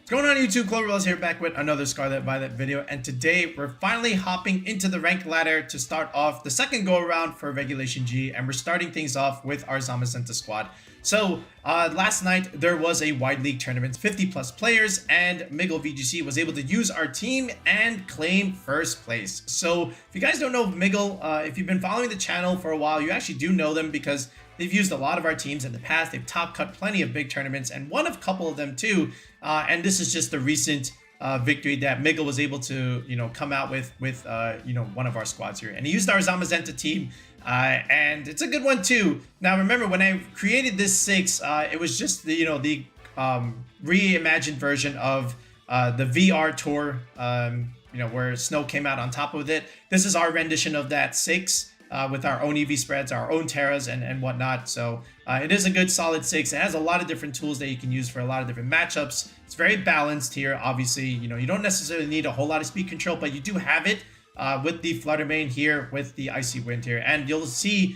What's going on YouTube? Cloverwell's here back with another Scarlet Violet video, and today we're finally hopping into the rank ladder to start off the second go around for regulationG, and we're starting things off with our Zamazenta squad. So last night there was a wide league tournament, 50 plus players, and Miggle VGC was able to use our team and claim first place. So if you guys don't know Miggle, if you've been following the channel for a while, you actually do know them because they've used a lot of our teams in the past. They've top cut plenty of big tournaments and won a couple of them too. And this is just the recent victory that Miggle was able to, come out with one of our squads here. And he used our Zamazenta team, and it's a good one too. Now remember, when I created this 6, it was just the reimagined version of the VR tour, where Snow came out on top of it. This is our rendition of that 6. With our own EV spreads, our own Terras, and whatnot. So it is a good solid 6. It has a lot of different tools that you can use for a lot of different matchups. It's very balanced here. Obviously, you don't necessarily need a whole lot of speed control, but you do have it with the Flutter main here, with the Icy Wind here. And you'll see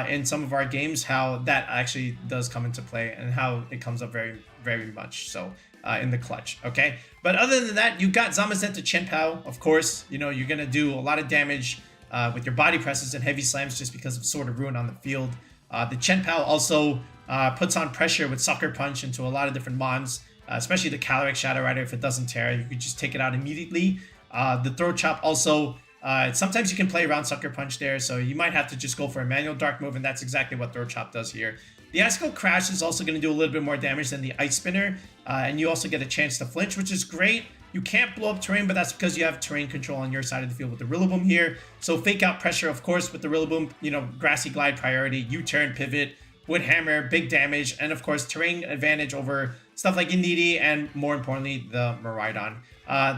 in some of our games how that actually does come into play and how it comes up very, very much so in the clutch, okay? But other than that, you got Zamazenta Chien-Pao, of course. You're going to do a lot of damage with your body presses and heavy slams just because of Sword of Ruin on the field. The Chien-Pao also puts on pressure with Sucker Punch into a lot of different mons, especially the Calyrex-Shadow Rider. If it doesn't tear, you could just take it out immediately. The Throat Chop also, sometimes you can play around Sucker Punch there, so you might have to just go for a manual dark move, and that's exactly what Throat Chop does here. The Icicle Crash is also going to do a little bit more damage than the Ice Spinner, and you also get a chance to flinch, which is great. You can't blow up terrain, but that's because you have terrain control on your side of the field with the Rillaboom here. So fake out pressure, of course, with the Rillaboom, Grassy Glide priority, U-turn, pivot, Wood Hammer, big damage, and of course, terrain advantage over stuff like Indeedee and, more importantly, the Miraidon.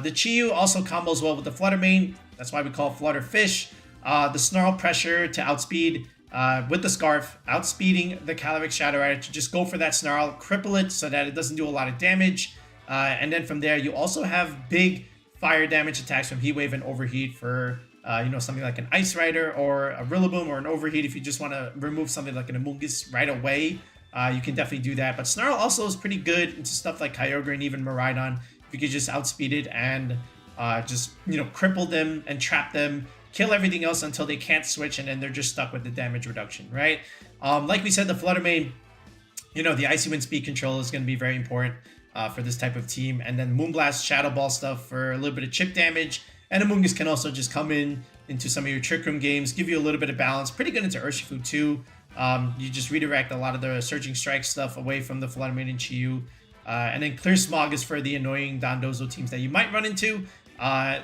The Chi-Yu also combos well with the Flutter main. That's why we call it Flutter Fish. The Snarl pressure to outspeed with the Scarf, outspeeding the Calyrex-Shadow Rider to just go for that Snarl, cripple it so that it doesn't do a lot of damage. And then from there, you also have big fire damage attacks from Heat Wave and Overheat for, something like an Ice Rider or a Rillaboom or an Overheat. If you just want to remove something like an Amoongus right away, you can definitely do that. But Snarl also is pretty good into stuff like Kyogre and even Miraidon. If you could just outspeed it and just, cripple them and trap them, kill everything else until they can't switch, and then they're just stuck with the damage reduction, right? Like we said, the Flutter main, the Icy Wind speed control is going to be very important for this type of team. And then Moonblast, Shadow Ball stuff for a little bit of chip damage. And Amoongus can also just come into some of your Trick Room games, give you a little bit of balance. Pretty good into Urshifu too. You just redirect a lot of the Surging Strike stuff away from the Flutter main and Chi-Yu. And then Clear Smog is for the annoying Dondozo teams that you might run into.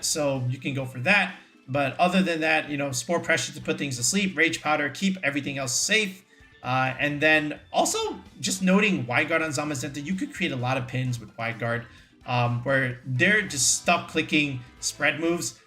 So you can go for that. But other than that, Spore Pressure to put things to sleep, Rage Powder, keep everything else safe. And then also just noting Wide Guard on Zamazenta, you could create a lot of pins with Wide Guard where they're just stuck clicking spread moves.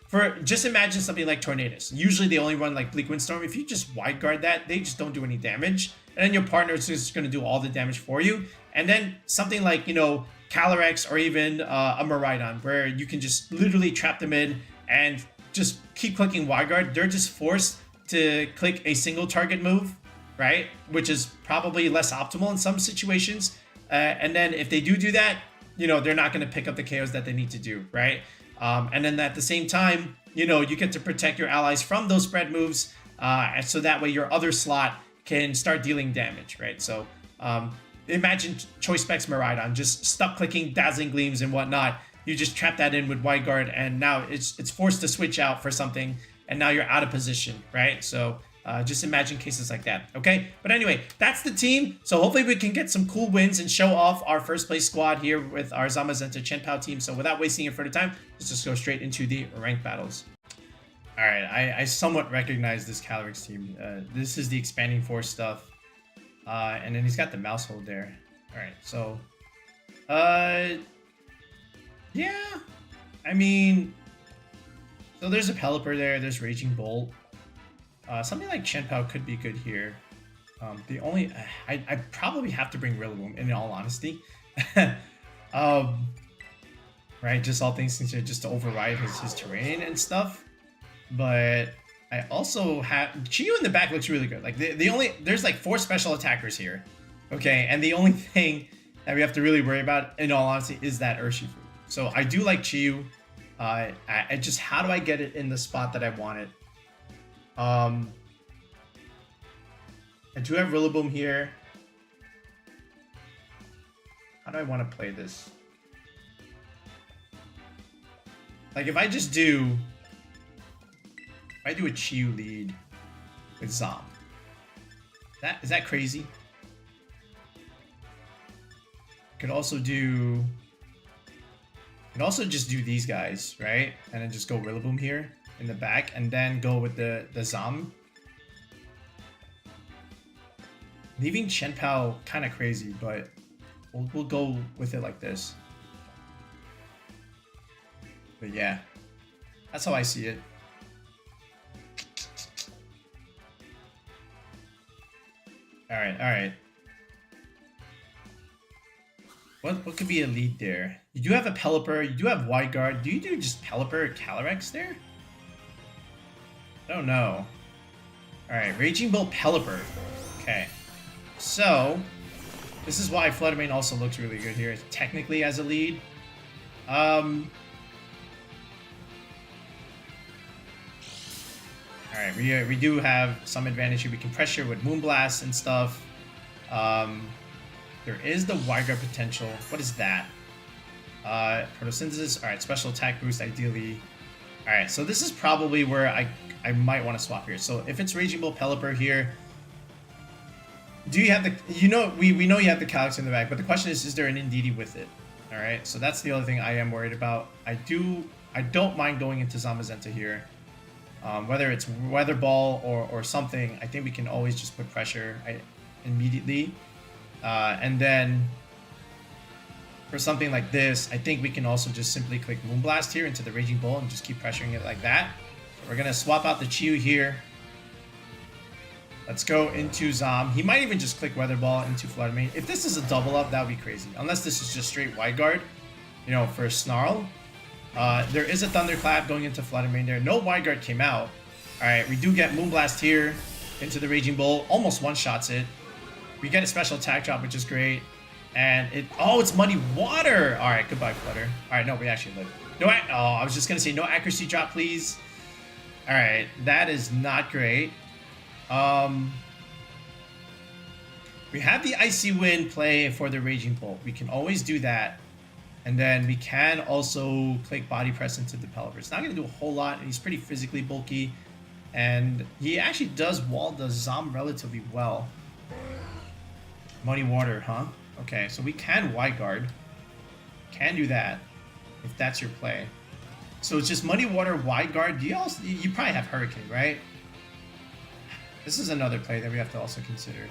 Just imagine something like Tornadus. Usually they only run like Bleak Windstorm. If you just Wide Guard that, they just don't do any damage. And then your partner is just going to do all the damage for you. And then something like, Calyrex or even a Miraidon, where you can just literally trap them in and just keep clicking Wide Guard. They're just forced to click a single target move, right? Which is probably less optimal in some situations. And then if they do that, they're not going to pick up the KOs that they need to do, right? And then at the same time, you get to protect your allies from those spread moves. And so that way your other slot can start dealing damage, right? So imagine Choice Specs Miraidon just stuck clicking Dazzling Gleams and whatnot. You just trap that in with Wide Guard, and now it's forced to switch out for something, and now you're out of position, right? So just imagine cases like that, okay? But anyway, that's the team. So hopefully we can get some cool wins and show off our first place squad here with our Zamazenta Chien-Pao team. So without wasting any further time, let's just go straight into the ranked battles. All right, I somewhat recognize this Calyrex team. This is the Expanding Force stuff. And then he's got the Maushold there. All right, so... yeah, I mean... So there's a Pelipper there, there's Raging Bolt. Something like Chien-Pao could be good here. The only... I probably have to bring Rillaboom, in all honesty. Right, just all things considered, just to override his terrain and stuff. But I also have... Chi-Yu in the back looks really good. Like, there's like 4 special attackers here. Okay, and the only thing that we have to really worry about, in all honesty, is that Urshifu. So I do like Chiyu. I just, how do I get it in the spot that I want it? I do have Rillaboom here. How do I want to play this? Like if I do a Chiyu lead with Zom. Is that crazy? Could also just do these guys, right? And then just go Rillaboom here in the back, and then go with the Zom. Leaving Chien-Pao kind of crazy, but we'll go with it like this. But yeah, that's how I see it. All right. What could be a lead there? You do have a Pelipper, you do have Wide Guard. Do you do just Pelipper or Calyrex there? I don't know. Alright, Raging Bolt Pelipper. Okay. So, this is why Flutter Mane also looks really good here, technically as a lead. Alright, we do have some advantage here. We can pressure with Moonblast and stuff. There is the Wide Guard potential. What is that? Photosynthesis. Alright, special attack boost ideally. Alright, so this is probably where I might want to swap here. So if it's Raging Bull Pelipper here, do you have the, we know you have the Calyrex in the back, but the question is there an Indeedee with it? Alright, so that's the other thing I am worried about. I don't mind going into Zamazenta here. Whether it's Weather Ball or something, I think we can always just put pressure immediately. And then for something like this, I think we can also just simply click Moonblast here into the Raging Bull and just keep pressuring it like that. So we're going to swap out the Chiyu here. Let's go into Zom. He might even just click Weather Ball into Flutter Mane. If this is a double up, that would be crazy. Unless this is just straight Wide Guard, for Snarl. There is a Thunderclap going into Flutter Mane there. No Wide Guard came out. Alright, we do get Moonblast here into the Raging Bull. Almost one-shots it. We get a special attack drop, which is great. And it's Muddy Water! Alright, goodbye, Flutter. Alright, no, we actually live. I was just gonna say no accuracy drop, please. Alright, that is not great. We have the Icy Wind play for the Raging Bolt. We can always do that. And then we can also click Body Press into the Pelipper. It's not going to do a whole lot, and he's pretty physically bulky. And he actually does wall the Zom relatively well. Muddy Water, huh? Okay, so we can Wide Guard. Can do that, if that's your play. So it's just Muddy Water, Wide Guard. You probably have Hurricane, right? This is another play that we have to also consider.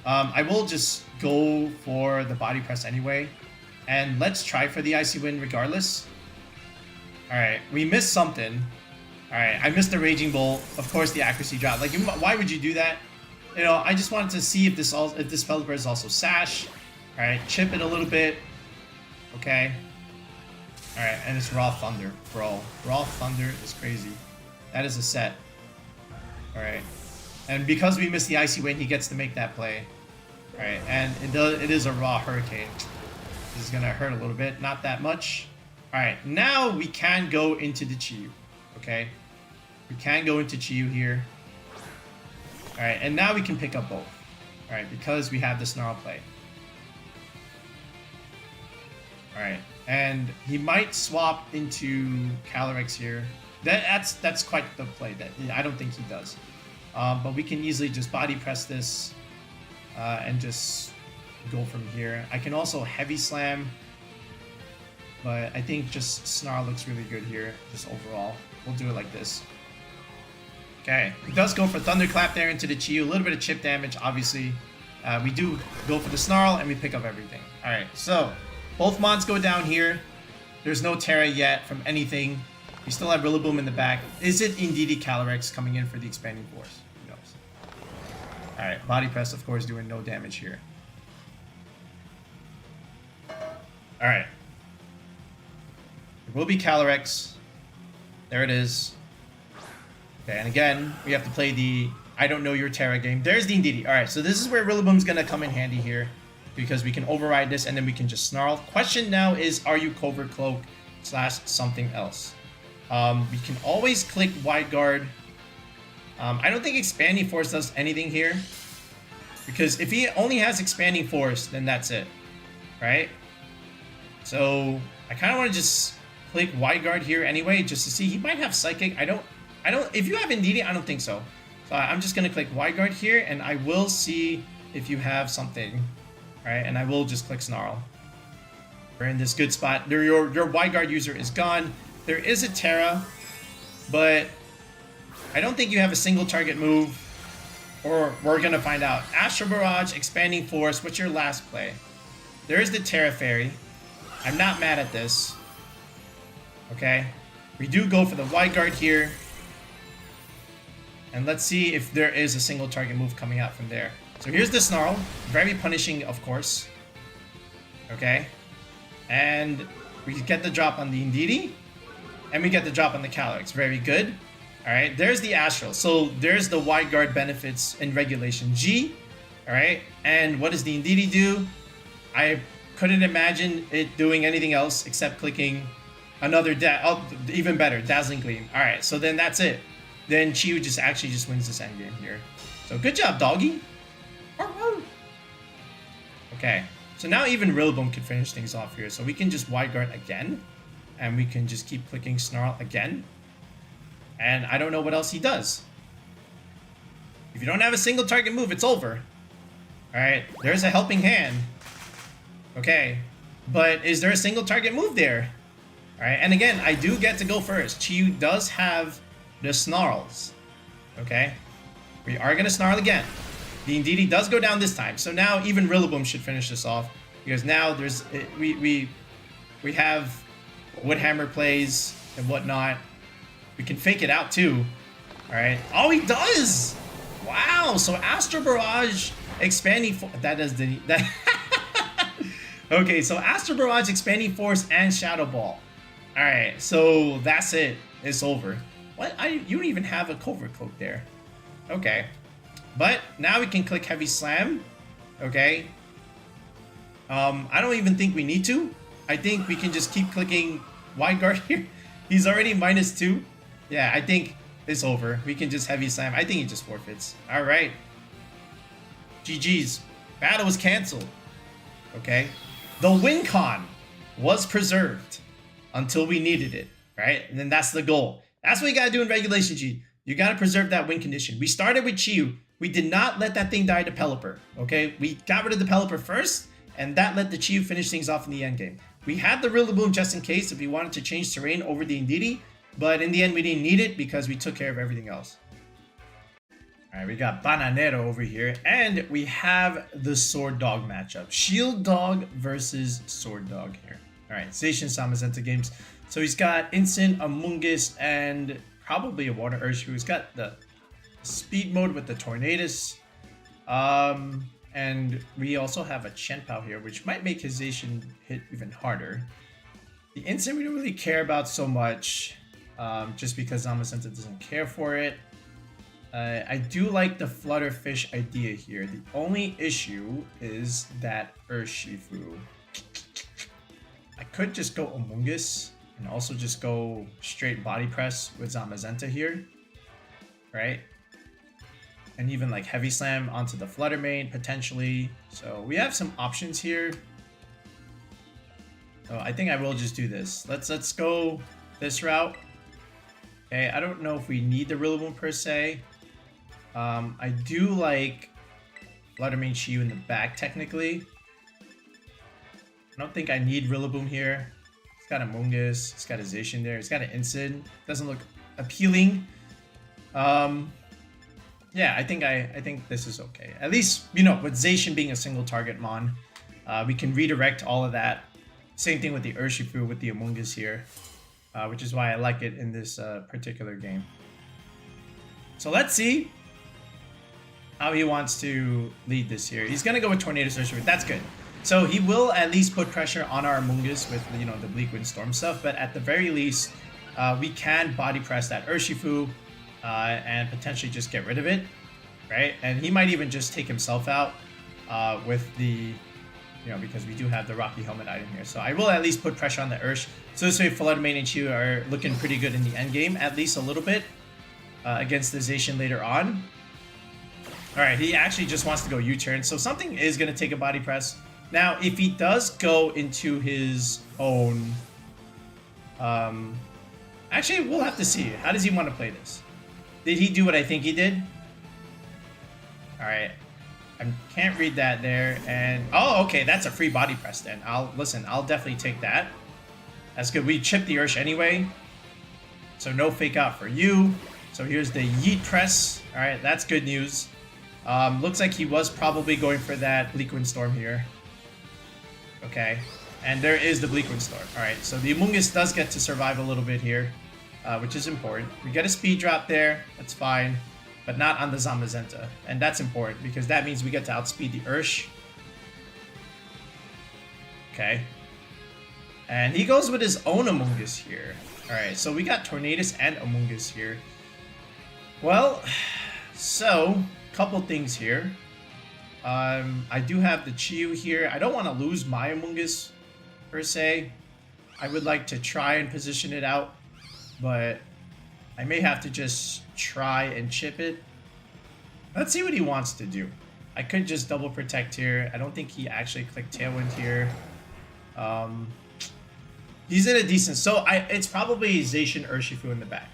I will just go for the Body Press anyway. And let's try for the Icy Wind regardless. Alright, we missed something. Alright, I missed the Raging Bolt. Of course, the accuracy drop. Like, why would you do that? I just wanted to see if this Pelipper is also Sash. Alright, chip it a little bit. Okay. Alright, and it's Raw Thunder, bro. Raw Thunder is crazy. That is a set. Alright. And because we missed the Icy Wind, he gets to make that play. Alright, and it is a Raw Hurricane. This is going to hurt a little bit. Not that much. Alright, now we can go into the Chiyu. Okay? We can go into Chiyu here. Alright, and now we can pick up both. Alright, because we have the Snarl play. Alright, and he might swap into Calyrex here. That's quite the play. That I don't think he does. But we can easily just Body Press this and just go from here. I can also Heavy Slam, but I think just Snarl looks really good here, just overall. We'll do it like this. Okay, he does go for Thunderclap there into the Chiyu. A little bit of chip damage, obviously. We do go for the Snarl, and we pick up everything. Alright, so both Mons go down here. There's no Terra yet from anything. We still have Rillaboom in the back. Is it Indeedee Calyrex coming in for the Expanding Force? Who knows? Alright, Body Press, of course, doing no damage here. Alright. It will be Calyrex. There it is. Okay, and again, we have to play the I don't know your Terra game. There's the Indeedee. Alright, so this is where Rillaboom's going to come in handy here. because we can override this and then we can just Snarl. Question now is, are you Covert Cloak / something else? We can always click Wide Guard. I don't think Expanding Force does anything here, because if he only has Expanding Force, then that's it, right? So I kind of want to just click Wide Guard here anyway, just to see. He might have Psychic. I don't. If you have Indeedee, I don't think so. So I'm just gonna click Wide Guard here, and I will see if you have something, right? And I will just click Snarl. We're in this good spot. Your Wide Guard user is gone. There is a Terra, but I don't think you have a single target move, or we're gonna find out. Astral Barrage, Expanding Force. What's your last play? There is the Terra Fairy. I'm not mad at this. Okay, we do go for the Wide Guard here, and let's see if there is a single target move coming out from there. So here's the Snarl, very punishing, of course. Okay, and we get the drop on the Indeedee, and we get the drop on the Calyrex. Very good. All right, there's the Astral. So there's the Wide Guard benefits in Regulation G. All right, and what does the Indeedee do? I couldn't imagine it doing anything else except clicking another even better, Dazzling Gleam. All right, so then that's it. Then Chi just wins this endgame here. So good job, doggy. Okay, so now even Rillaboom can finish things off here. So we can just Wide Guard again, and we can just keep clicking Snarl again. And I don't know what else he does. If you don't have a single target move, it's over. All right, there's a Helping Hand. Okay, but is there a single target move there? All right, and again, I do get to go first. Chi does have the Snarls. Okay, we are gonna Snarl again. The Indeedee does go down this time, so now even Rillaboom should finish this off, because now there's we have Woodhammer plays and whatnot. We can fake it out too. All right. Oh, he does. Wow. So Astral Barrage, Expanding Force. That does the that. Okay. So Astral Barrage, Expanding Force, and Shadow Ball. All right. So that's it. It's over. What? You don't even have a Covert Cloak there. Okay. But now we can click Heavy Slam. Okay. I don't even think we need to. I think we can just keep clicking Wide Guard here. He's already -2. Yeah, I think it's over. We can just Heavy Slam. I think he just forfeits. All right. GG's. Battle was canceled. Okay. The win con was preserved until we needed it, right? And then that's the goal. That's what you got to do in Regulation G. You got to preserve that win condition. We started with Chi. We did not let that thing die to Pelipper, okay? We got rid of the Pelipper first, and that let the Chi finish things off in the end game. We had the Rillaboom just in case if we wanted to change terrain over the Indeedee, but in the end we didn't need it because we took care of everything else. All right, we got Bananero over here, and we have the Sword Dog matchup. Shield Dog versus Sword Dog here. All right, Zacian Zamazenta games. So he's got Incin, Amoongus, and probably a Water Urshifu. He's got the speed mode with the Tornadus. And we also have a Chenpao here, which might make his Zacian hit even harder. The Incin we don't really care about so much, just because Zamazenta doesn't care for it. I do like the Flutterfish idea here. The only issue is that Urshifu. I could just go Amoongus and also just go straight Body Press with Zamazenta here, right? And even like Heavy Slam onto the Flutter main potentially. So we have some options here. So I think I will just do this. Let's go this route. Okay, I don't know if we need the Rillaboom per se. I do like Flutter main Chi in the back technically. I don't think I need Rillaboom here. It's got a Amoongus, it's got a Zacian there, it's got an Incin. Doesn't look appealing. Yeah, I think this is okay. At least, you know, with Zacian being a single target mon, we can redirect all of that. Same thing with the Urshifu with the Amoongus here, which is why I like it in this particular game. So let's see how he wants to lead this here. He's gonna go with Tornadus Urshifu. That's good. So he will at least put pressure on our Amoongus with, you know, the Bleak Wind Storm stuff. But at the very least, we can body press that Urshifu. And potentially just get rid of it, right? And he might even just take himself out with the because we do have the Rocky Helmet item here. So I will at least put pressure on the Ursh. So this way, Flutter Mane and Chew are looking pretty good in the end game, at least a little bit, against the Zacian later on. Alright, he actually just wants to go U-turn, so something is going to take a body press. Now, if he does go into his own... actually, we'll have to see. How does he want to play this? Did he do what I think he did? Alright. I can't read that there, and... Oh, okay, that's a free body press then. I'll definitely take that. That's good. We chipped the Ursh anyway, so no fake out for you. So here's the Yeet press. Alright, that's good news. Looks like he was probably going for that Bleak Wind Storm here. Okay. And there is the Bleak Wind Storm. Alright, so the Amoongus does get to survive a little bit here, which is important. We get a speed drop there. That's fine. But not on the Zamazenta. And that's important because that means we get to outspeed the Ursh. Okay. And he goes with his own Amoongus here. Alright, so we got Tornadus and Amoongus here. Well, so... couple things here. I do have the Chew here. I don't want to lose my Amoongus per se. I would like to try and position it out, but I may have to just try and chip it. Let's see what he wants to do. I could just double protect here. I don't think he actually clicked Tailwind here. He's in a decent... So it's probably Zacian Urshifu in the back.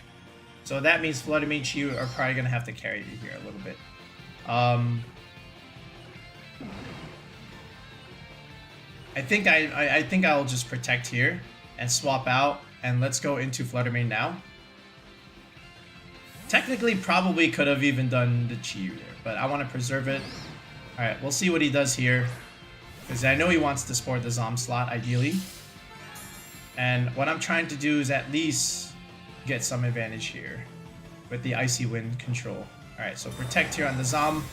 So that means Flutter Mane Chew are probably going to have to carry me here a little bit. I think I'll just protect here and swap out, and let's go into Flutter Mane now. Technically, probably could have even done the Chew there, but I want to preserve it. All right, we'll see what he does here, because I know he wants to sport the Zom slot ideally, and what I'm trying to do is at least get some advantage here with the Icy Wind control. Alright, so protect here on the Zom.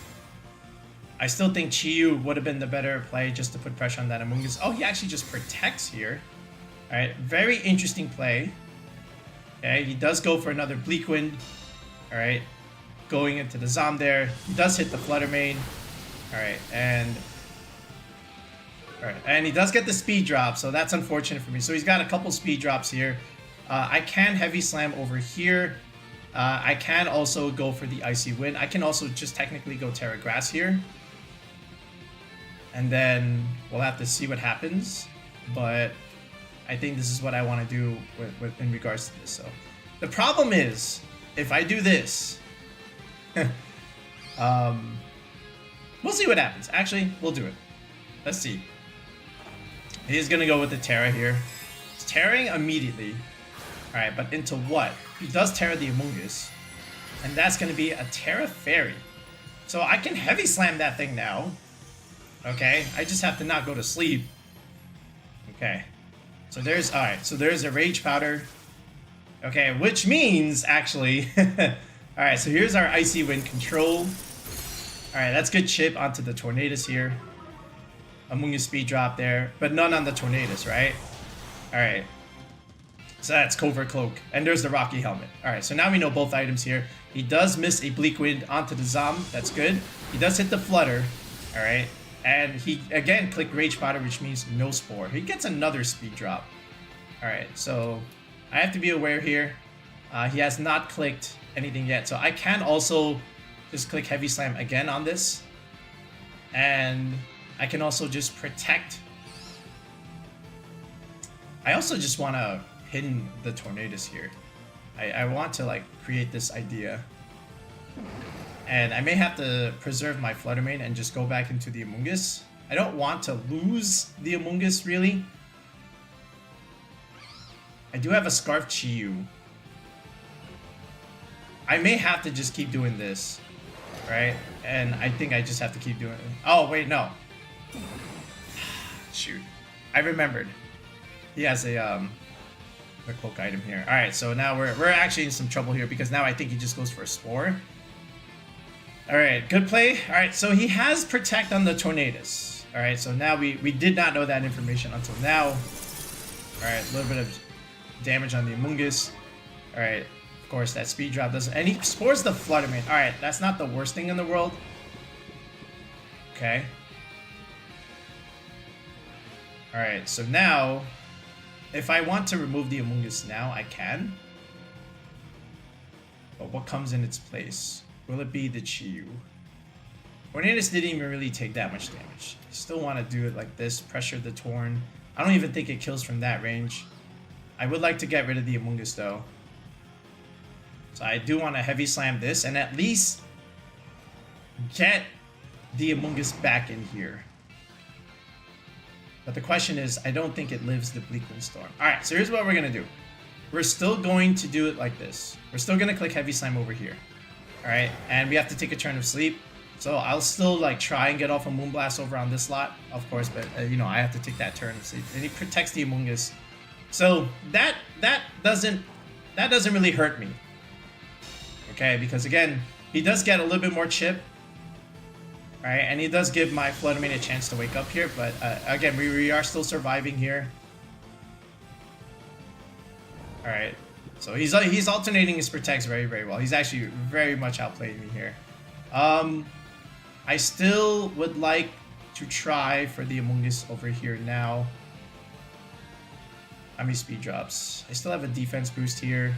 I still think Chew would have been the better play just to put pressure on that Amoongus. Oh, he actually just protects here. Alright, very interesting play. Okay, he does go for another Bleak Wind. Alright, going into the Zom there. He does hit the Flutter Mane. Alright, and he does get the speed drop, so that's unfortunate for me. So he's got a couple speed drops here. I can Heavy Slam over here. I can also go for the Icy Wind. I can also just technically go Terra Grass here. And then we'll have to see what happens. But I think this is what I want to do in regards to this. So the problem is, if I do this, we'll see what happens. Actually, we'll do it. Let's see. He's going to go with the Terra here. It's Terraing immediately. Alright, but into what? He does Terra the Amoongus. And that's going to be a Terra Fairy. So I can Heavy Slam that thing now. Okay, I just have to not go to sleep. Okay. So there's... Alright, so there's a Rage Powder. Okay, which means, actually... Alright, so here's our Icy Wind control. Alright, that's good chip onto the Tornadus here. Amoongus speed drop there. But none on the Tornadus, right? Alright. So that's Covert Cloak. And there's the Rocky Helmet. Alright, so now we know both items here. He does miss a Bleak Wind onto the Zom. That's good. He does hit the Flutter. Alright. And he, again, clicked Rage Powder, which means no Spore. He gets another speed drop. Alright, so I have to be aware here. He has not clicked anything yet. So I can also just click Heavy Slam again on this. And I can also just protect. I also just want to hidden the Tornadus here. I want to like create this idea, and I may have to preserve my Flutter Mane and just go back into the Amoongus. I don't want to lose the Amoongus really. I do have a Scarf Chew. I may have to just keep doing this, right? And I think I just have to keep doing it. Oh wait, no. Shoot, I remembered. He has a the cloak item here. Alright, so now we're actually in some trouble here because now I think he just goes for a Spore. Alright, good play. Alright, so he has Protect on the Tornadus. Alright, so now we did not know that information until now. Alright, a little bit of damage on the Amoongus. Alright, of course that speed drop doesn't... And he spores the Flutter Mane. Alright, that's not the worst thing in the world. Okay. Alright, so now, if I want to remove the Amoongus now, I can. But what comes in its place? Will it be the Chi-Yu? Tornadus didn't even really take that much damage. I still want to do it like this, pressure the Torn. I don't even think it kills from that range. I would like to get rid of the Amoongus though. So I do want to heavy slam this and at least get the Amoongus back in here. But the question is, I don't think it lives the Bleak Wind Storm. Alright, so here's what we're going to do. We're still going to do it like this. We're still going to click heavy slam over here. Alright, and we have to take a turn of sleep. So I'll still like try and get off a Moonblast over on this slot, of course, but you know, I have to take that turn of sleep. And he protects the Amoongus. So that doesn't really hurt me. Okay, because again, he does get a little bit more chip. Alright, and he does give my Flutter Mane a chance to wake up here, but again, we are still surviving here. Alright, so he's alternating his protects very, very well. He's actually very much outplayed me here. I still would like to try for the Amoongus over here now. How many speed drops? I still have a defense boost here.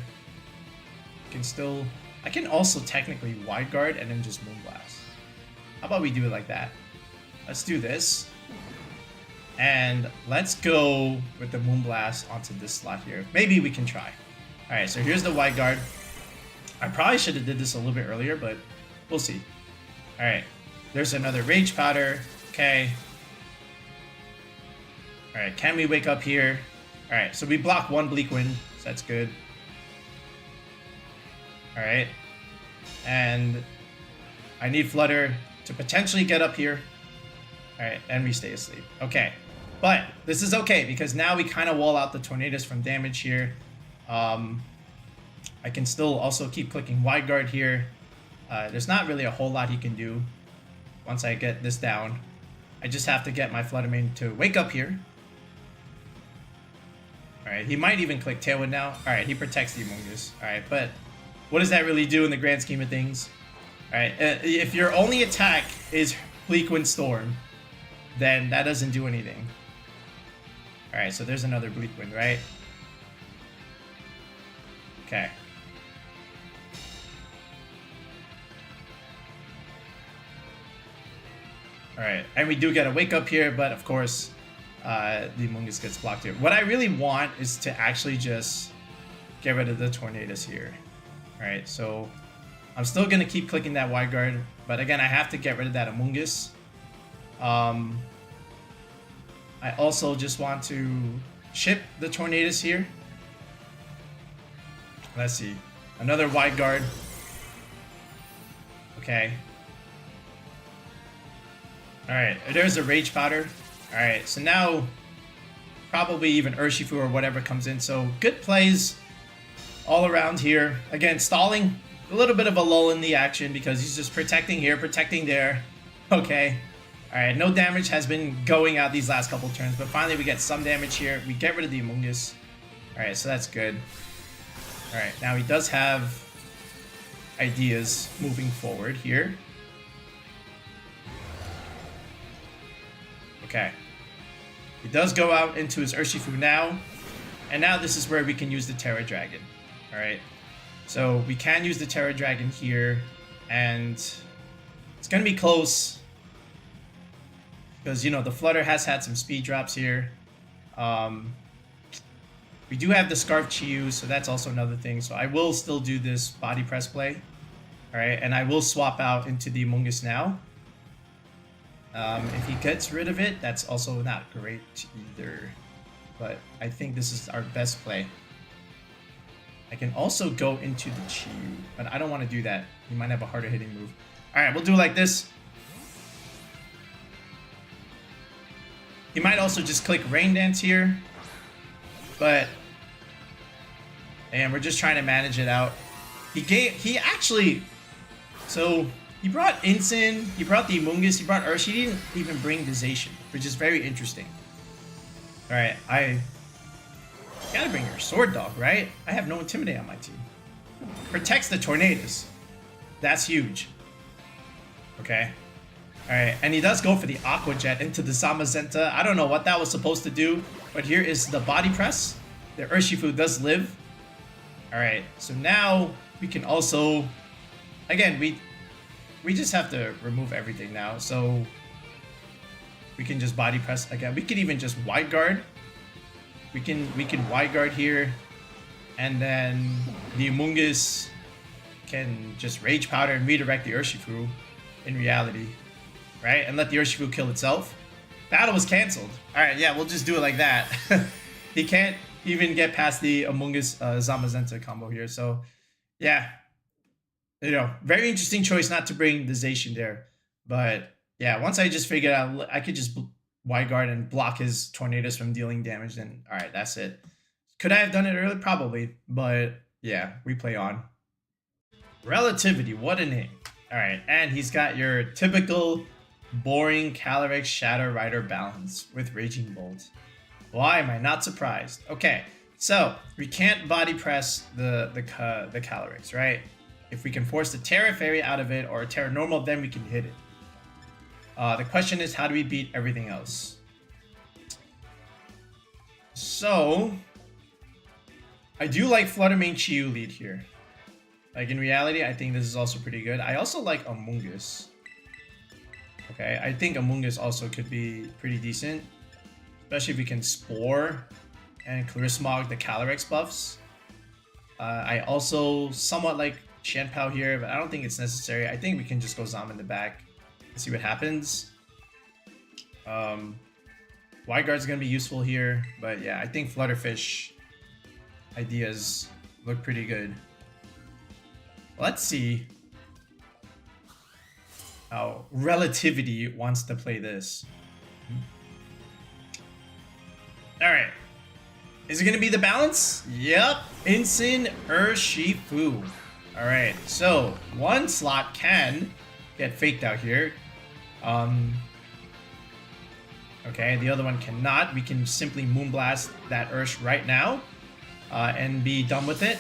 I can also technically wide guard and then just Moonblast. How about we do it like that? Let's do this. And let's go with the Moonblast onto this slot here. Maybe we can try. Alright, so here's the wide guard. I probably should have did this a little bit earlier, but we'll see. Alright, there's another Rage Powder. Okay. Alright, can we wake up here? Alright, so we block one Bleak Wind, so that's good. Alright. And I need Flutter to potentially get up here. Alright, and we stay asleep. Okay. But this is okay, because now we kind of wall out the Tornadus from damage here. I can still also keep clicking wide guard here. There's not really a whole lot he can do once I get this down. I just have to get my Flutter Mane to wake up here. Alright, he might even click Tailwind now. Alright, he protects the Amoongus. Alright, but what does that really do in the grand scheme of things? Alright, if your only attack is Bleak Wind Storm, then that doesn't do anything. Alright, so there's another Bleak Wind, right? Okay. Alright, and we do get a wake up here, but of course, the Amoongus gets blocked here. What I really want is to actually just get rid of the Tornadus here. Alright, so I'm still going to keep clicking that wide guard, but again, I have to get rid of that Amoongus. I also just want to chip the Tornadus here. Let's see. Another wide guard. Okay. Alright, there's a Rage Powder. Alright, so now probably even Urshifu or whatever comes in. So good plays all around here. Again, stalling. A little bit of a lull in the action because he's just protecting here, protecting there. Okay. Alright, no damage has been going out these last couple turns, but finally we get some damage here. We get rid of the Amoongus. Alright, so that's good. Alright, now he does have ideas moving forward here. Okay. He does go out into his Urshifu now. And now this is where we can use the Terra Dragon. Alright. So we can use the Terra Dragon here. And it's going to be close. Because, you know, the Flutter has had some speed drops here. We do have the Scarf Chi-Yu, so that's also another thing. So I will still do this body press play. Alright, and I will swap out into the Amoongus now. If he gets rid of it, that's also not great either. But I think this is our best play. I can also go into the Chi-Yu, but I don't want to do that. He might have a harder hitting move. Alright, we'll do it like this. He might also just click Rain Dance here. But, and we're just trying to manage it out. He actually, so he brought Incin, he brought the Amoongus, he brought Ursh, he didn't even bring the Zacian, which is very interesting. Alright, I gotta bring your Sword Dog, right? I have no Intimidate on my team. Protects the Tornadus. That's huge. Okay. Alright, and he does go for the Aqua Jet into the Zamazenta. I don't know what that was supposed to do, but here is the body press. The Urshifu does live. Alright, so now we can also... Again, we just have to remove everything now, so... We can just body press again. We can even just wide guard. We can wide guard here. And then the Amoongus can just Rage Powder and redirect the Urshifu in reality. Right? And let the Urshifu kill itself. Battle was cancelled. Alright, yeah, we'll just do it like that. He can't even get past the Amoongus Zamazenta combo here. So, yeah. You know, very interesting choice not to bring the Zacian there. But, yeah, once I just figured out I could just wide guard and block his Tornadus from dealing damage, then, alright, that's it. Could I have done it earlier? Probably. But, yeah, we play on. Relativity, what a name. Alright, and he's got your typical... boring Calyrex-Shadow Rider balance with Raging Bolt. Why am I not surprised? Okay, so we can't body press the Calyrex, right? If we can force the Terra Fairy out of it or a Terra Normal, then we can hit it. The question is, how do we beat everything else? So, I do like Flutter main Chiyu lead here. Like in reality, I think this is also pretty good. I also like Amoongus. Okay, I think Amoongus also could be pretty decent. Especially if we can Spore and Charismog the Calyrex buffs. I also somewhat like Shanpao here, but I don't think it's necessary. I think we can just go Zom in the back and see what happens. Wide Guard's going to be useful here, but yeah, I think Flutterfish ideas look pretty good. Let's see how Relativity wants to play this. Alright. Is it going to be the balance? Yep. Incineroar. Alright, so one slot can get faked out here. Okay, the other one cannot. We can simply Moonblast that Ursh right now and be done with it.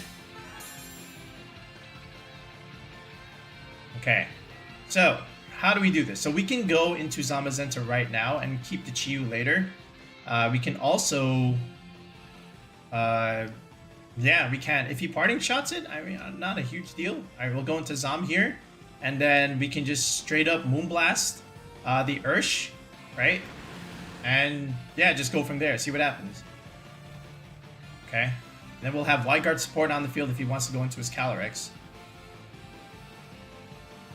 Okay, so how do we do this? So we can go into Zamazenta right now and keep the Chiyu later. We can also, yeah, we can. If he parting shots it, I mean, not a huge deal. All right, we'll go into Zam here, and then we can just straight up Moonblast the Ursh, right? And yeah, just go from there. See what happens. Okay. Then we'll have Wide Guard support on the field if he wants to go into his Calyrex.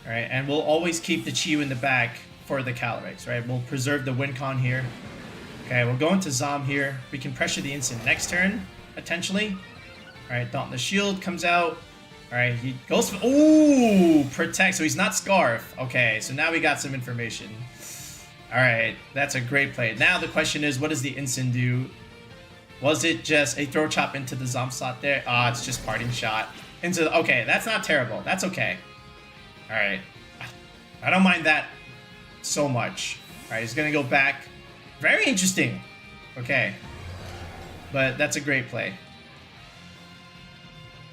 Alright, and we'll always keep the Chiyu in the back for the Calyrex, right? We'll preserve the win con here. Okay, we'll go into Zom here. We can pressure the Instant next turn, potentially. Alright, Dauntless Shield comes out. Alright, he goes for... Ooh! Protect, so he's not Scarf. Okay, so now we got some information. Alright, that's a great play. Now the question is, what does the Instant do? Was it just a Throw Chop into the Zom slot there? Ah, it's just Parting Shot. Into the... Okay, that's not terrible. That's okay. Alright. I don't mind that so much. Alright, he's gonna go back. Very interesting. Okay. But that's a great play.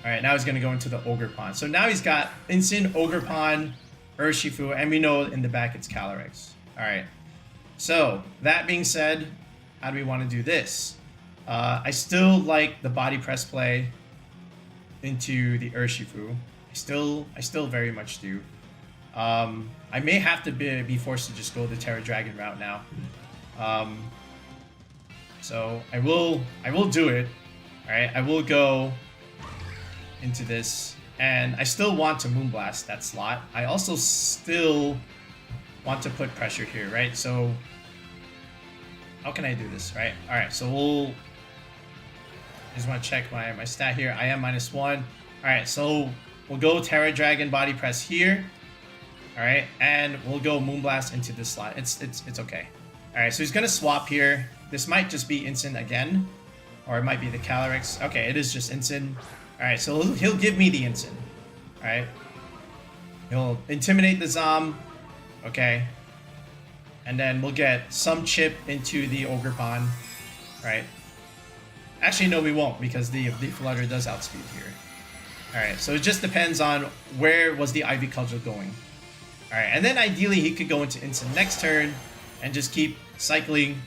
Alright, now he's gonna go into the Ogerpon. So now he's got Instant, Ogerpon, Urshifu, and we know in the back it's Calyrex. Alright. So, that being said, how do we want to do this? I still like the body press play into the Urshifu. I still very much do. I may have to be forced to just go the Terra Dragon route now. So I will do it. Alright, I will go into this. And I still want to Moonblast that slot. I also still want to put pressure here, right? So how can I do this, right? Alright, so we'll just want to check my stat here. I am -1. Alright, so we'll go Terra Dragon body press here. Alright, and we'll go Moonblast into this slot. It's okay. Alright, so he's gonna swap here. This might just be Instant again. Or it might be the Calyrex. Okay, it is just Instant. Alright, so he'll give me the Instant. Alright. He'll intimidate the Zom. Okay. And then we'll get some chip into the Ogerpon. Right. Actually, no, we won't, because the Flutter does outspeed here. Alright, so it just depends on where was the Ivy Cudgel going. Alright, and then ideally he could go into Instant next turn and just keep cycling.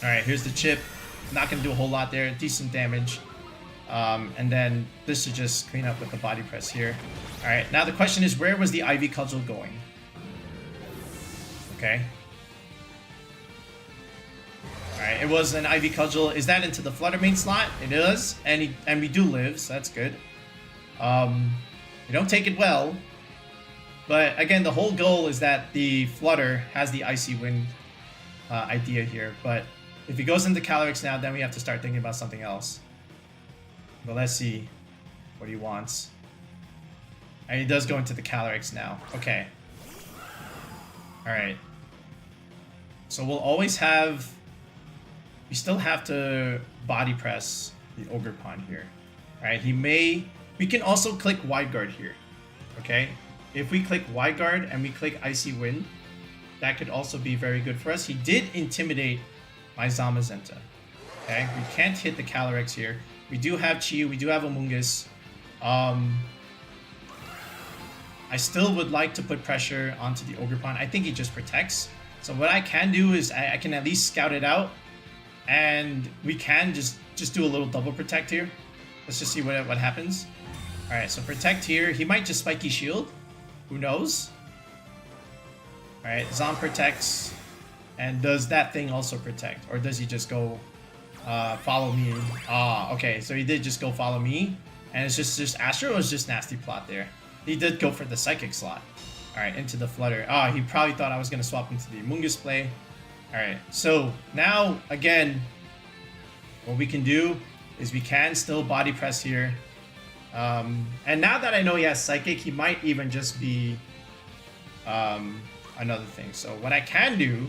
Alright, here's the chip. Not going to do a whole lot there. Decent damage. And then this should just clean up with the body press here. Alright, now the question is, where was the Ivy Cudgel going? Okay. Alright, it was an Ivy Cudgel. Is that into the Flutter main slot? It is. And we do live, so that's good. We don't take it well. But again, the whole goal is that the Flutter has the Icy Wind idea here. But if he goes into Calyrex now, then we have to start thinking about something else. But let's see what he wants. And he does go into the Calyrex now. Okay. Alright. So we'll always have... We still have to body press the Ogerpon here. Alright, he may... We can also click Wide Guard here. Okay? If we click Wide Guard and we click Icy Wind, that could also be very good for us. He did intimidate my Zamazenta. Okay? We can't hit the Calyrex here. We do have Chi-Yu, we do have Amoongus. I still would like to put pressure onto the Ogerpon. I think he just protects. So what I can do is I can at least scout it out. And we can just do a little double protect here. Let's just see what happens. Alright, so protect here. He might just Spiky Shield. Who knows? Alright, Zom protects. And does that thing also protect? Or does he just go follow me? Ah, okay, so he did just go follow me. And it's just Astro was just nasty plot there. He did go for the Psychic slot. Alright, into the Flutter. Ah, he probably thought I was going to swap into the Amoongus play. Alright, so now, again, what we can do is we can still body press here. And now that I know he has Psychic, he might even just be another thing. So what I can do,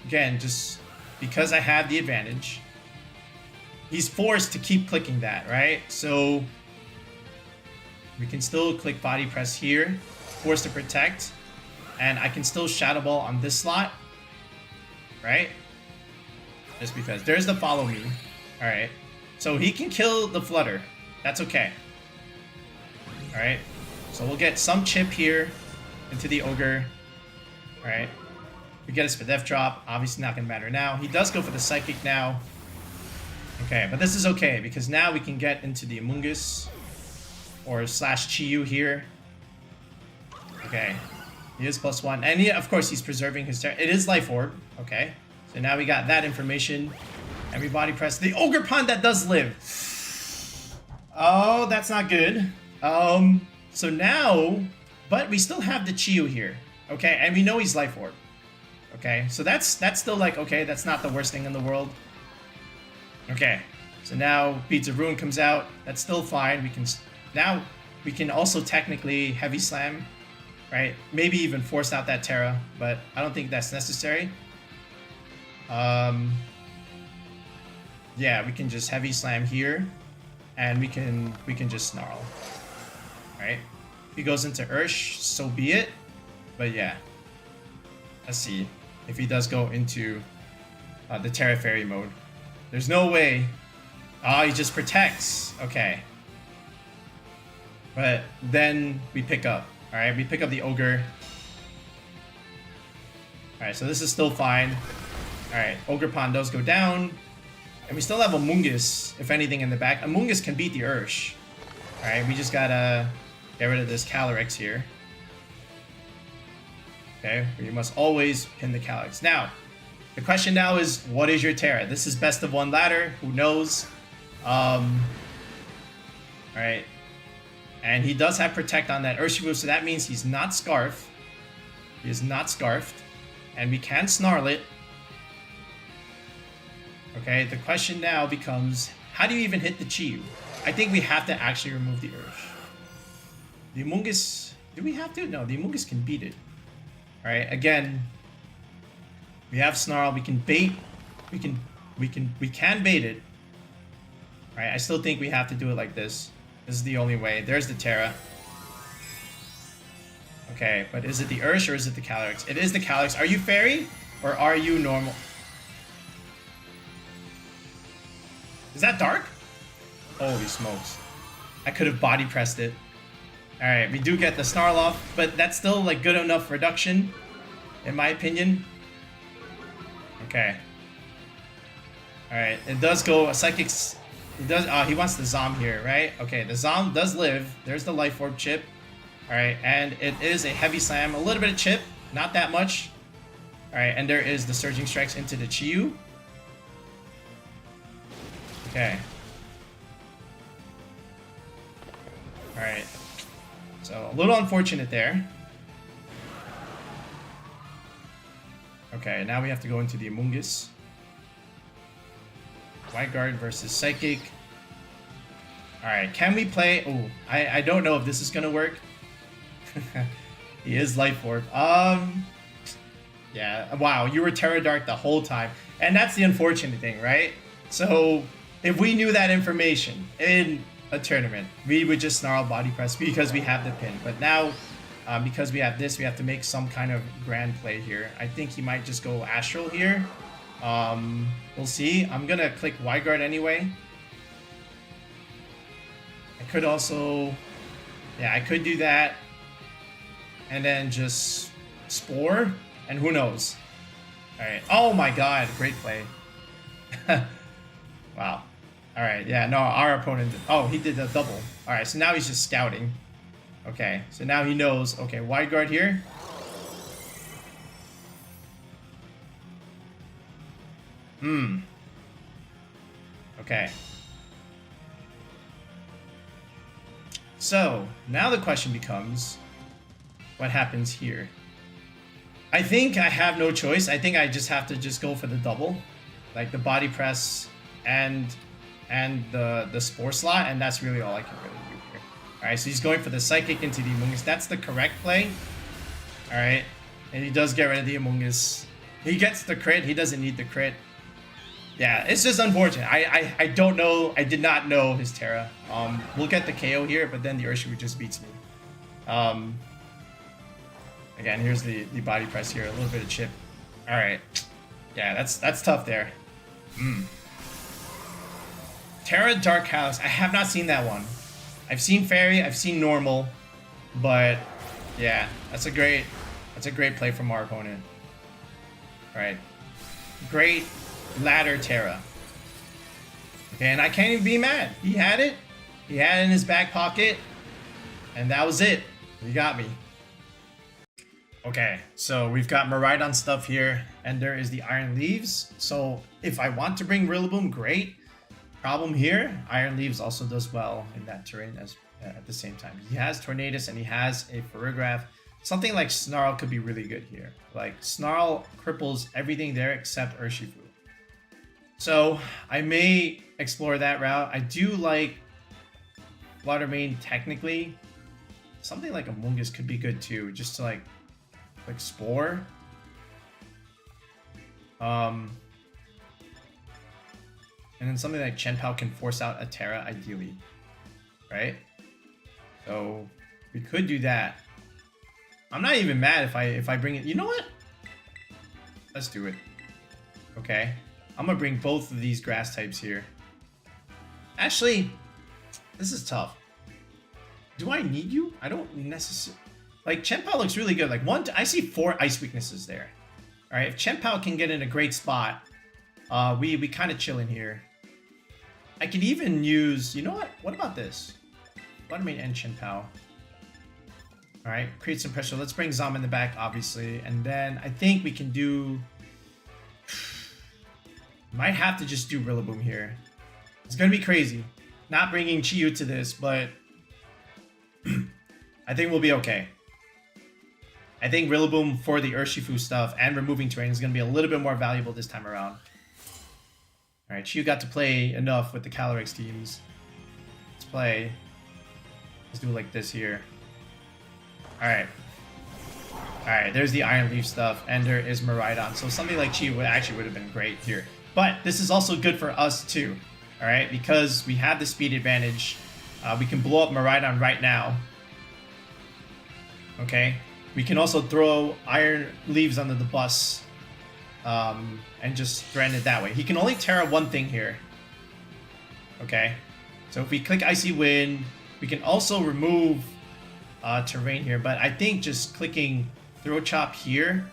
again, just because I have the advantage, he's forced to keep clicking that, right? So we can still click body press here, force to protect, and I can still Shadow Ball on this slot, right? Just because. There's the follow me. Alright. So he can kill the Flutter. That's okay. Alright. So we'll get some chip here into the Ogre. Alright. We get a Spadef drop. Obviously not going to matter now. He does go for the Psychic now. Okay, but this is okay because now we can get into the Amoongus or slash Chi-Yu here. Okay. He is +1. And he, of course, he's preserving his... It is Life Orb. Okay. So now we got that information. And we body press the Ogerpon that does live. Oh, that's not good. So now... But we still have the Chi-Yu here. Okay, and we know he's Life Orb. Okay, so that's still like, okay, that's not the worst thing in the world. Okay, so now Beads of Ruin comes out. That's still fine. We can... Now, we can also technically Heavy Slam. Right? Maybe even force out that Terra, but I don't think that's necessary. Yeah, we can just Heavy Slam here, and we can just Snarl. Right? If he goes into Ursh, so be it. But yeah, let's see if he does go into the Terra Fairy mode. There's no way. Oh, he just protects. Okay. But then we pick up. Alright, we pick up the Ogre. Alright, so this is still fine. Alright, Ogerpon does go down. And we still have Amoongus, if anything, in the back. Amoongus can beat the Ursh. Alright, we just gotta get rid of this Calyrex here. Okay, we must always pin the Calyrex. Now, the question now is, what is your Terra? This is best of one ladder. Who knows? Alright. And he does have Protect on that Urshifu, so that means he's not Scarf. He is not Scarfed. And we can Snarl it. Okay, the question now becomes, how do you even hit the Chi-Yu? I think we have to actually remove the Ursh. The Amoongus... Do we have to? No, the Amoongus can beat it. Alright, again... We have Snarl, we can bait... We can bait it. Alright, I still think we have to do it like this. This is the only way. There's the Terra. Okay, but is it the Ursh or is it the Calyrex? It is the Calyrex. Are you Fairy? Or are you normal? Is that Dark? Holy smokes. I could have body pressed it. All right, we do get the Snarl off, but that's still like good enough reduction, in my opinion. Okay. All right, it does go a Psychic's. It does. He wants the Zom here, right? Okay, the Zom does live. There's the Life Orb chip. All right, and it is a Heavy Slam, a little bit of chip, not that much. All right, and there is the Surging Strikes into the Chiyu. Okay. All right. So a little unfortunate there. Okay, now we have to go into the Amoongus. White Guard versus Psychic. Alright, can we play... Oh, I don't know if this is gonna work. He is Life Orb. Yeah, wow, you were Terra Dark the whole time. And that's the unfortunate thing, right? So, if we knew that information in a tournament, we would just Snarl Body Press because we have the pin. But now, because we have this, we have to make some kind of grand play here. I think he might just go Astral here. We'll see. I'm gonna click Wide Guard anyway. I could also... Yeah, I could do that. And then just Spore. And who knows? Alright. Oh my god. Great play. Wow. Alright. Yeah, no, our opponent... Oh, he did a double. Alright, so now he's just scouting. Okay, so now he knows. Okay, Wide Guard here. Okay. So, now the question becomes, what happens here? I think I have no choice. I think I just have to just go for the double. Like the Body Press and the Spore slot, and that's really all I can really do here. Alright, so he's going for the Psychic into the Amoongus. That's the correct play. Alright, and he does get rid of the Amoongus. He gets the crit. He doesn't need the crit. Yeah, it's just unfortunate. I don't know. I did not know his Terra. We'll get the KO here, but then the Urshifu just beats me. Again, here's the Body Press here. A little bit of chip. All right. Yeah, that's tough there. Terra Dark House. I have not seen that one. I've seen Fairy. I've seen Normal, but yeah, that's a great play from our opponent. All right, great. Ladder Terra. Okay, and I can't even be mad. He had it. He had it in his back pocket. And that was it. He got me. Okay, so we've got Miraidon stuff here. And there is the Iron Leaves. So if I want to bring Rillaboom, great. Problem here, Iron Leaves also does well in that terrain as at the same time. He has Tornadus and he has a Farigiraf. Something like Snarl could be really good here. Like, Snarl cripples everything there except Urshifu. So, I may explore that route. I do like Flutter main technically. Something like Amoongus could be good too, just to like Spore. And then something like Chen-Pao can force out a Terra, ideally. Right? So, we could do that. I'm not even mad if I bring it. You know what? Let's do it. Okay. I'm gonna bring both of these grass types here. Actually, this is tough. Do I need you? I don't necessarily... Like, Chen-Pao looks really good. Like, I see 4 ice weaknesses there. Alright, if Chen-Pao can get in a great spot, we kind of chilling here. I could even use... You know what? What about this? Buttermane and Chen-Pao. Alright, create some pressure. Let's bring Zom in the back, obviously. And then I think we can do... Might have to just do Rillaboom here. It's going to be crazy. Not bringing Chiyu to this, but... I think we'll be okay. I think Rillaboom for the Urshifu stuff and removing terrain is going to be a little bit more valuable this time around. Alright, Chiyu got to play enough with the Calyrex teams. Let's play. Let's do it like this here. Alright. Alright, there's the Iron Leaf stuff, and there is Miraidon. So something like Chiyu would have been great here. But this is also good for us too, all right? Because we have the speed advantage. We can blow up Miraidon right now. Okay? We can also throw Iron Leaves under the bus and just threaten it that way. He can only Terra one thing here. Okay? So if we click Icy Wind, we can also remove terrain here, but I think just clicking Throat Chop here,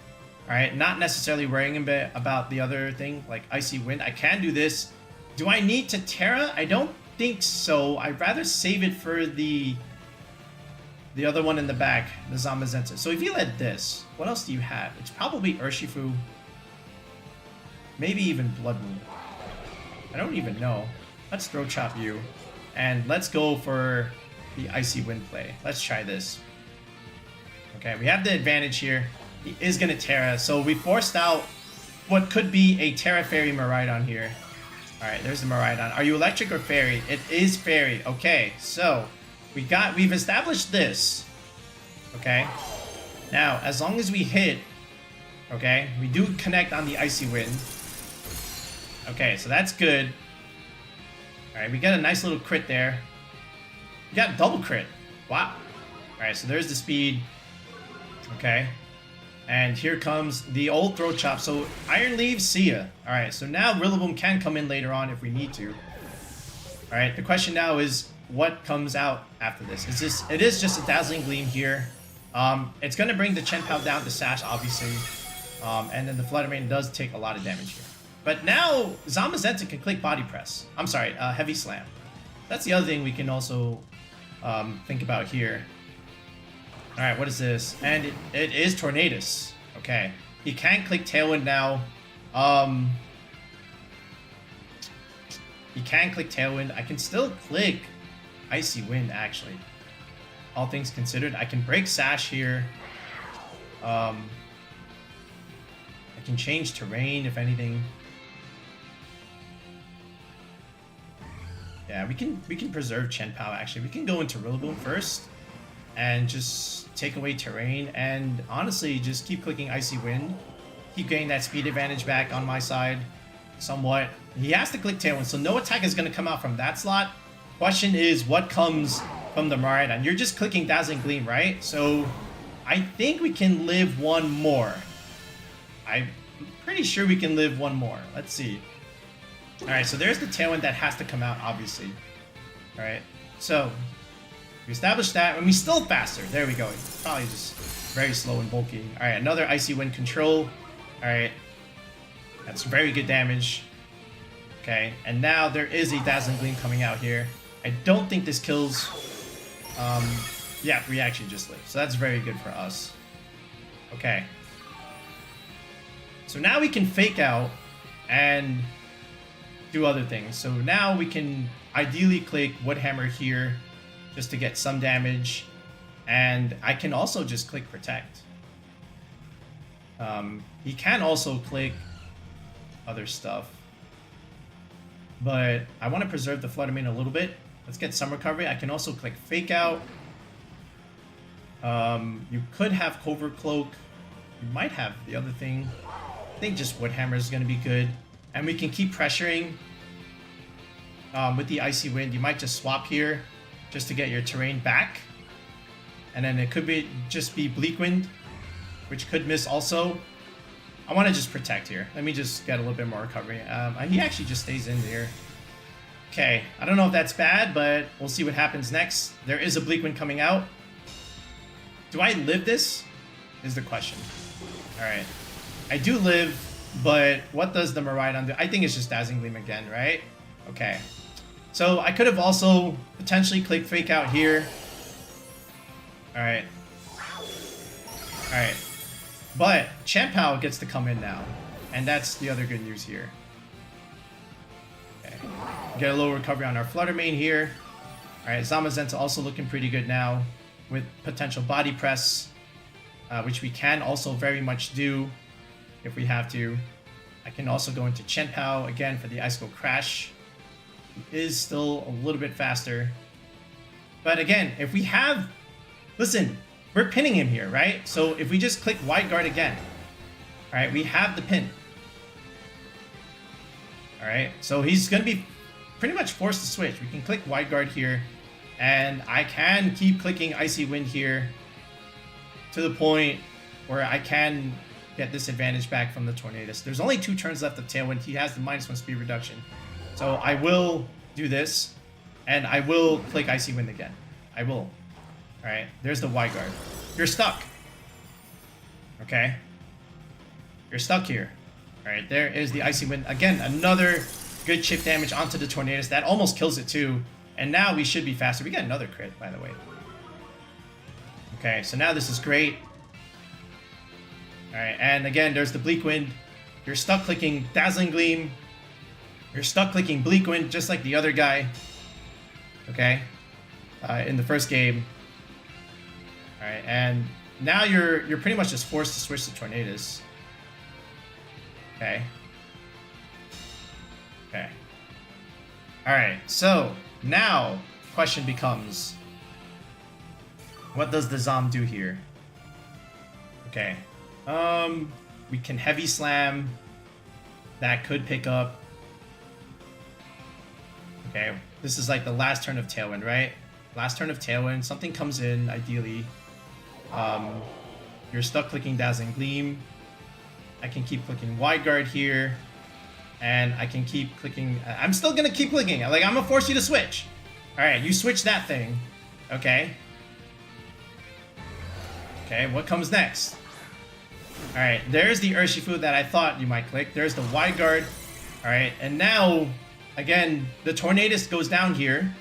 all right, not necessarily worrying a bit about the other thing like Icy Wind. I can do this. Do I need to Terra? I don't think so. I'd rather save it for the other one in the back, the Zamazenta. So if you let this, what else do you have? It's probably Urshifu, maybe even Blood Moon. I don't even know. Let's Throat Chop you, and let's go for the Icy Wind play. Let's try this. Okay, we have the advantage here. He is going to Terra, so we forced out what could be a Terra Fairy Miraidon here. Alright, there's the Miraidon. Are you electric or fairy? It is fairy. Okay, so we've established this. Okay. Now, as long as we hit, okay, we do connect on the Icy Wind. Okay, so that's good. Alright, we got a nice little crit there. We got double crit. Wow. Alright, so there's the speed. Okay. And here comes the old Throat Chop. So Iron Leaves, see ya. Alright, so now Rillaboom can come in later on if we need to. Alright, the question now is what comes out after this? It is just a Dazzling Gleam here. It's gonna bring the Chen-Pao down to Sash, obviously. And then the Flutter Mane does take a lot of damage here. But now Zamazenta can click Body Press. I'm sorry, Heavy Slam. That's the other thing we can also think about here. Alright, what is this? And it is Tornadus. Okay. He can click Tailwind now. He can click Tailwind. I can still click Icy Wind, actually. All things considered. I can break Sash here. I can change terrain, if anything. Yeah, we can preserve Chen-Pao, actually. We can go into Rillaboom first and just take away terrain, and honestly just keep clicking Icy Wind, keep getting that speed advantage back on my side somewhat. He has to click Tailwind, so no attack is going to come out from that slot. Question is what comes from the Miraidon. You're just clicking Dazzling Gleam, right? So I think we can live one more. I'm pretty sure we can live one more. Let's see. Alright, so there's the Tailwind that has to come out, obviously. Alright, so we established that, and we still faster. There we go. It's probably just very slow and bulky. Alright, another Icy Wind control. Alright. That's very good damage. Okay, and now there is a Dazzling Gleam coming out here. I don't think this kills. Yeah, Reaction just lived. So that's very good for us. Okay. So now we can Fake Out and do other things. So now we can ideally click Woodhammer here just to get some damage, and I can also just click Protect. He can also click other stuff, but I want to preserve the Flutter Mane a little bit. Let's get some recovery. I can also click Fake Out. You could have Covert Cloak. You might have the other thing. I think just Woodhammer is going to be good, and we can keep pressuring with the Icy Wind. You might just swap here just to get your terrain back, and then it could be just be Bleak Wind, which could miss also. I want to just Protect here. Let me just get a little bit more recovery. He actually just stays in there. Okay, I don't know if that's bad, but we'll see what happens next. There is a Bleak Wind coming out. Do I live this? Is the question. Alright. I do live, but what does the Miraidon do? I think it's just Dazzling Gleam again, right? Okay. So I could have also potentially clicked Fake Out here. Alright. Alright. But Chen-Pao gets to come in now. And that's the other good news here. Okay. Get a little recovery on our Flutter Mane here. Alright, Zamazenta also looking pretty good now with potential Body Press, which we can also very much do if we have to. I can also go into Chen-Pao again for the Icicle Crash. He is still a little bit faster. But again, if we have... Listen, we're pinning him here, right? So if we just click Wide Guard again, alright, we have the pin. Alright, so he's going to be pretty much forced to switch. We can click Wide Guard here, and I can keep clicking Icy Wind here to the point where I can get this advantage back from the Tornadus. There's only 2 turns left of Tailwind. He has the -1 speed reduction. So I will do this, and I will click Icy Wind again. I will. Alright, there's the Y-Guard. You're stuck. Okay. You're stuck here. Alright, there is the Icy Wind. Again, another good chip damage onto the Tornadus. That almost kills it too. And now we should be faster. We got another crit, by the way. Okay, so now this is great. Alright, and again, there's the Bleak Wind. You're stuck clicking Dazzling Gleam. You're stuck clicking Bleak Wind, just like the other guy. Okay? In the first game. Alright, and now you're pretty much just forced to switch to Tornadus. Okay. Okay. Alright, so now question becomes, what does the Zom do here? Okay. We can Heavy Slam. That could pick up. Okay, this is like the last turn of Tailwind, right? Last turn of Tailwind, something comes in, ideally. You're stuck clicking Dazzling Gleam. I can keep clicking Wide Guard here. And I can keep clicking... I'm still gonna keep clicking. Like, I'm gonna force you to switch. Alright, you switch that thing. Okay. Okay, what comes next? Alright, there's the Urshifu that I thought you might click. There's the Wide Guard. Alright, and now, again, the Tornadus goes down here.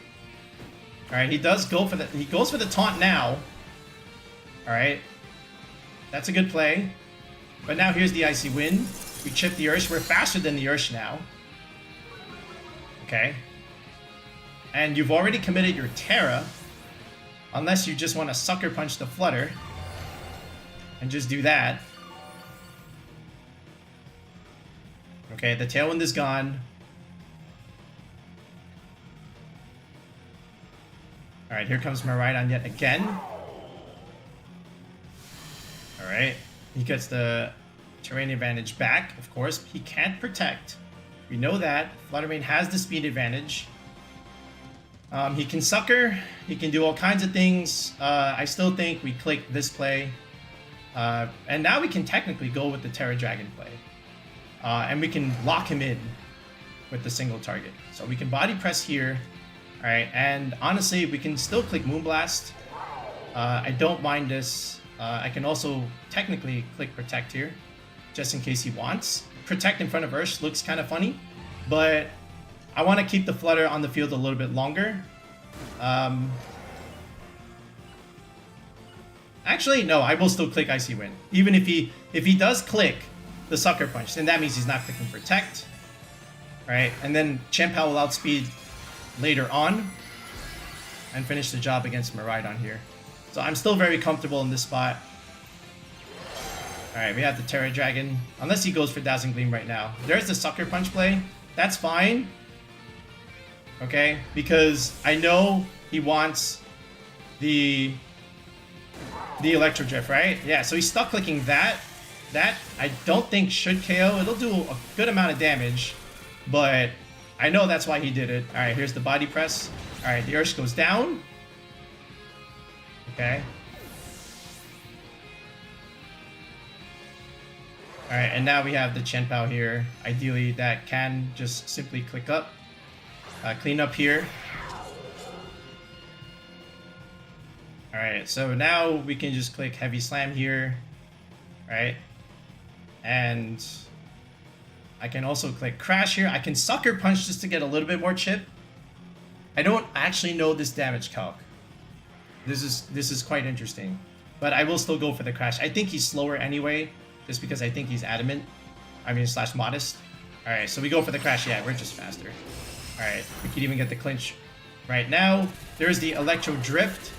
Alright, he does go for the... He goes for the taunt now. Alright. That's a good play. But now here's the Icy Wind. We chip the Ursh. We're faster than the Ursh now. Okay. And you've already committed your Terra. Unless you just want to Sucker Punch the Flutter. And just do that. Okay, the Tailwind is gone. Alright, here comes Miraidon yet again. Alright. He gets the terrain advantage back, of course. He can't protect. We know that. Fluttermane has the speed advantage. He can Sucker. He can do all kinds of things. I still think we click this play. And now we can technically go with the Terra Dragon play. And we can lock him in with the single target. So we can body press here. Alright, and honestly, we can still click Moonblast. I don't mind this. I can also technically click Protect here, just in case he wants. Protect in front of Ursh looks kind of funny, but I want to keep the Flutter on the field a little bit longer. Actually, no, I will still click Icy Wind. Even if he does click the Sucker Punch, then that means he's not clicking Protect. Alright, and then Chien-Pao will outspeed later on and finish the job against Miraidon here. So I'm still very comfortable in this spot. Alright, we have the Terra Dragon. Unless he goes for Dazzling Gleam right now. There's the Sucker Punch play. That's fine. Okay, because I know he wants the Electro Drift, right? Yeah, so he's stuck clicking that. That I don't think should KO. It'll do a good amount of damage, but I know that's why he did it. Alright, here's the body press. Alright, the Ursh goes down. Okay. Alright, and now we have the Chien-Pao here. Ideally, that can just simply click up. Clean up here. Alright, so now we can just click Heavy Slam here. Alright. And I can also click Crash here. I can Sucker Punch just to get a little bit more chip. I don't actually know this damage calc. This is quite interesting. But I will still go for the Crash. I think he's slower anyway, just because I think he's adamant. I mean, / modest. Alright, so we go for the Crash. Yeah, we're just faster. Alright, we can even get the clinch right now. There's the Electro Drift.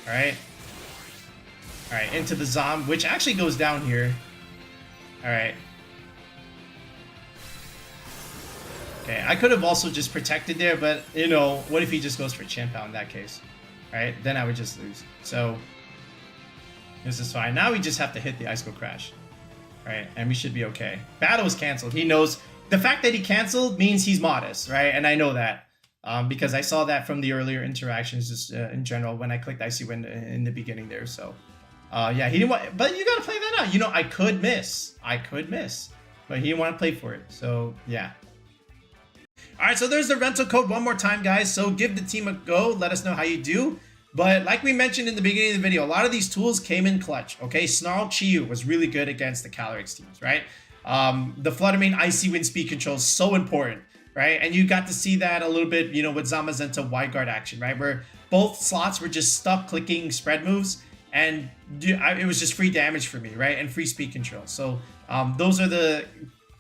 Alright. Alright, into the Zom, which actually goes down here. Alright. Okay, I could have also just protected there, but, you know, what if he just goes for Chien-Pao in that case? Alright, then I would just lose. So, this is fine. Now we just have to hit the Ice Cold Crash. Alright, and we should be okay. Battle is canceled. He knows... The fact that he canceled means he's modest, right? And I know that. Because I saw that from the earlier interactions just in general when I clicked Icy Wind in the beginning there. So, yeah, he didn't want... But you gotta play that out. You know, I could miss. But he didn't want to play for it. So, yeah. Alright, so there's the rental code one more time, guys. So give the team a go. Let us know how you do. But like we mentioned in the beginning of the video, a lot of these tools came in clutch, okay? Snarl Chi-Yu was really good against the Calyrex teams, right? The Flutter Mane Icy Wind speed control is so important, right? And you got to see that a little bit, you know, with Zamazenta wide guard action, right? Where both slots were just stuck clicking spread moves, and it was just free damage for me, right? And free speed control. So those are the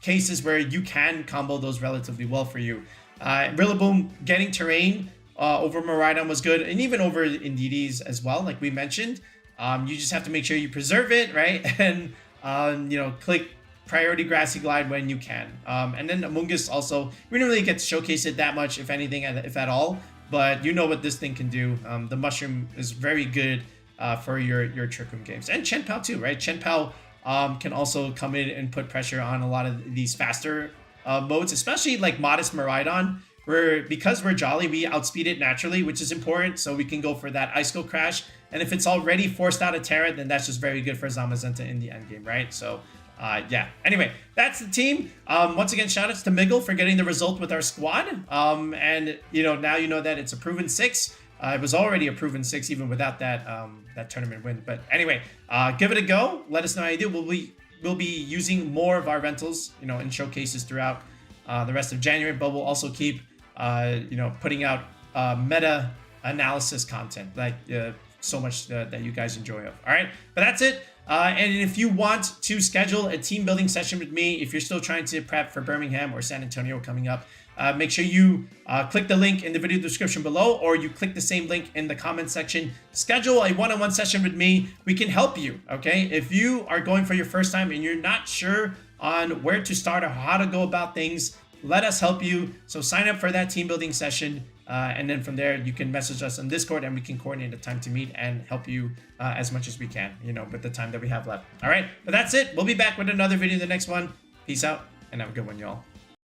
cases where you can combo those relatively well for you. Rillaboom getting terrain over Miraidon was good, and even over Indeedee's as well, like we mentioned. You just have to make sure you preserve it, right? And, you know, click priority Grassy Glide when you can. And then Amoongus also, we didn't really get to showcase it that much, if anything, if at all. But you know what this thing can do. The Mushroom is very good for your Trick Room games. And Chen Pao too, right? Chen Pao can also come in and put pressure on a lot of these faster modes, especially like Modest Miraidon, where because we're Jolly, we outspeed it naturally, which is important, so we can go for that Ice Cold Crash. And if it's already forced out of Terra, then that's just very good for Zamazenta in the end game, right? So yeah. Anyway, that's the team. Once again, shoutouts to Miggle for getting the result with our squad. And you know, now you know that it's a proven 6. It was already a proven 6 even without that that tournament win. But anyway, give it a go. Let us know how you do. We'll be using more of our rentals, you know, in showcases throughout the rest of January. But we'll also keep you know, putting out meta analysis content, like so much that you guys enjoy of. All right, but that's it. And if you want to schedule a team building session with me, if you're still trying to prep for Birmingham or San Antonio coming up, make sure you click the link in the video description below, or you click the same link in the comment section. Schedule a one-on-one session with me. We can help you, okay? If you are going for your first time and you're not sure on where to start or how to go about things, let us help you. So sign up for that team building session. And then from there, you can message us on Discord and we can coordinate a time to meet and help you as much as we can, you know, with the time that we have left. All right, but that's it. We'll be back with another video in the next one. Peace out and have a good one, y'all.